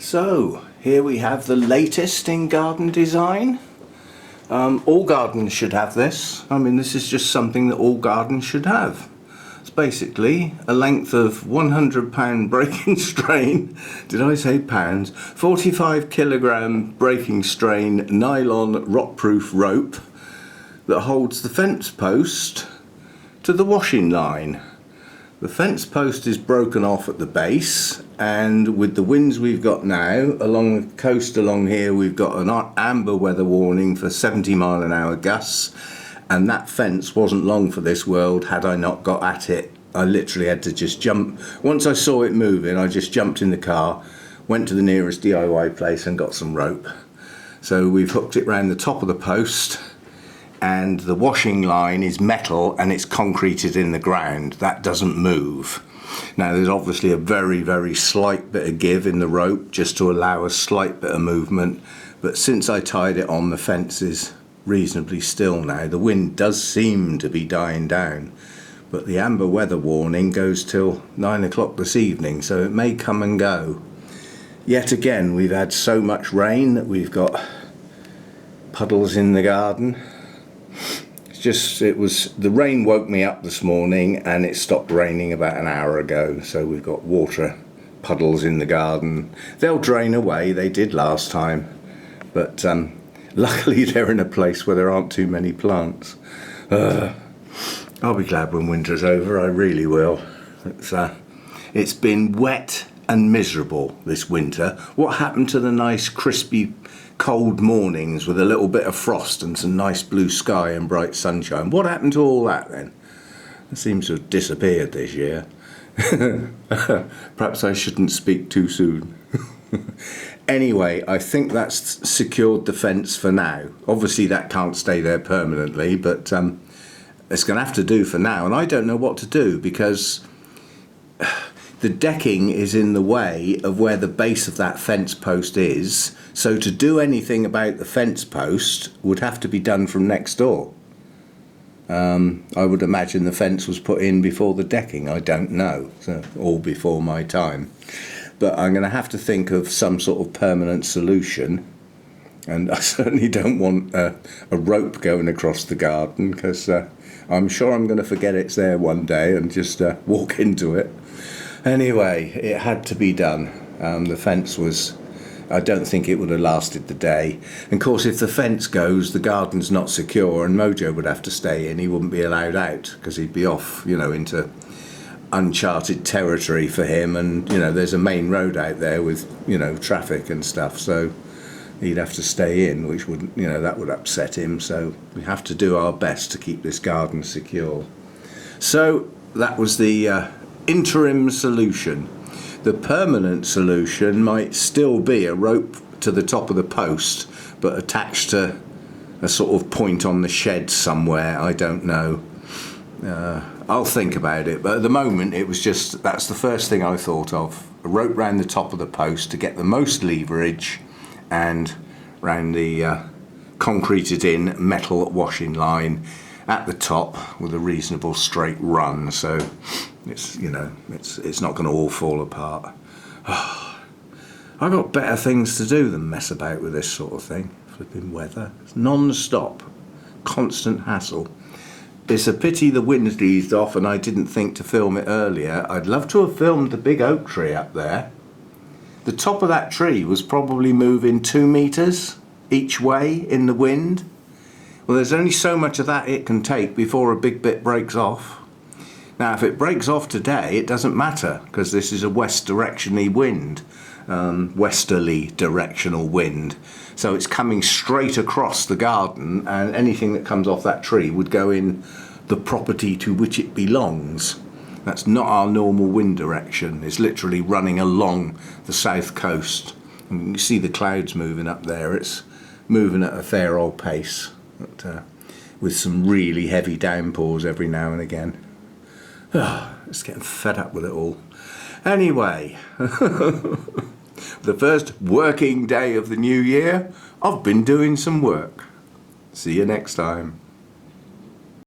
So here we have the latest in garden design. All gardens should have this. I mean, this is just something that all gardens should have. It's basically a length of 100-pound breaking strain. Did I say pounds? 45 kilogram breaking strain nylon rock-proof rope that holds the fence post to the washing line. The fence post is broken off at the base, and with the winds we've got now along the coast along here, we've got an amber weather warning for 70-mile-an-hour gusts, and that fence wasn't long for this world had I not got at it. I literally had to just jump. Once I saw it moving, I just jumped in the car, went to the nearest DIY place and got some rope. So we've hooked it round the top of the post, and the washing line is metal and it's concreted in the ground. That doesn't move. Now there's obviously a very slight bit of give in the rope just to allow a slight bit of movement, but since I tied it on, the fence is reasonably still now. The wind does seem to be dying down, but the amber weather warning goes till 9 o'clock this evening, so it may come and go. Yet again, we've had so much rain that we've got puddles in the garden. The rain woke me up this morning and it stopped raining about an hour ago, so we've got water puddles in the garden. They'll drain away, they did last time, but luckily they're in a place where there aren't too many plants. I'll be glad when winter's over, I really will. It's been wet and miserable this winter. What happened to the nice crispy cold mornings with a little bit of frost and some nice blue sky and bright sunshine? What happened to all that then? It seems to have disappeared this year. Perhaps I shouldn't speak too soon. Anyway, I think that's secured the fence for now. Obviously that can't stay there permanently, but it's going to have to do for now, and I don't know what to do because the decking is in the way of where the base of that fence post is, so to do anything about the fence post would have to be done from next door. I would imagine the fence was put in before the decking, I don't know, so all before my time. But I'm going to have to think of some sort of permanent solution, and I certainly don't want a rope going across the garden, because I'm sure I'm going to forget it's there one day and just walk into it. Anyway, it had to be done. The fence was, I don't think it would have lasted the day. And of course, if the fence goes, the garden's not secure, and Mojo would have to stay in. He wouldn't be allowed out because he'd be off, into uncharted territory for him. And, there's a main road out there with, traffic and stuff. So he'd have to stay in, which would, that would upset him. So we have to do our best to keep this garden secure. So that was the interim solution. The permanent solution might still be a rope to the top of the post, but attached to a sort of point on the shed somewhere. I don't know. I'll think about it, but at the moment it was just, that's the first thing I thought of. A rope round the top of the post to get the most leverage, and round the concreted in metal washing line at the top with a reasonable straight run, so it's it's not going to all fall apart. I've got better things to do than mess about with this sort of thing. Flipping weather, it's non-stop, constant hassle. It's a pity the wind eased off and I didn't think to film it earlier. I'd love to have filmed the big oak tree up there. The top of that tree was probably moving 2 meters each way in the wind. Well, there's only so much of that it can take before a big bit breaks off. Now, if it breaks off today, it doesn't matter, because this is a westerly directional wind. So it's coming straight across the garden, and anything that comes off that tree would go in the property to which it belongs. That's not our normal wind direction. It's literally running along the south coast. And you can see the clouds moving up there. It's moving at a fair old pace, but, with some really heavy downpours every now and again. It's getting fed up with it all. Anyway, the first working day of the new year, I've been doing some work. See you next time.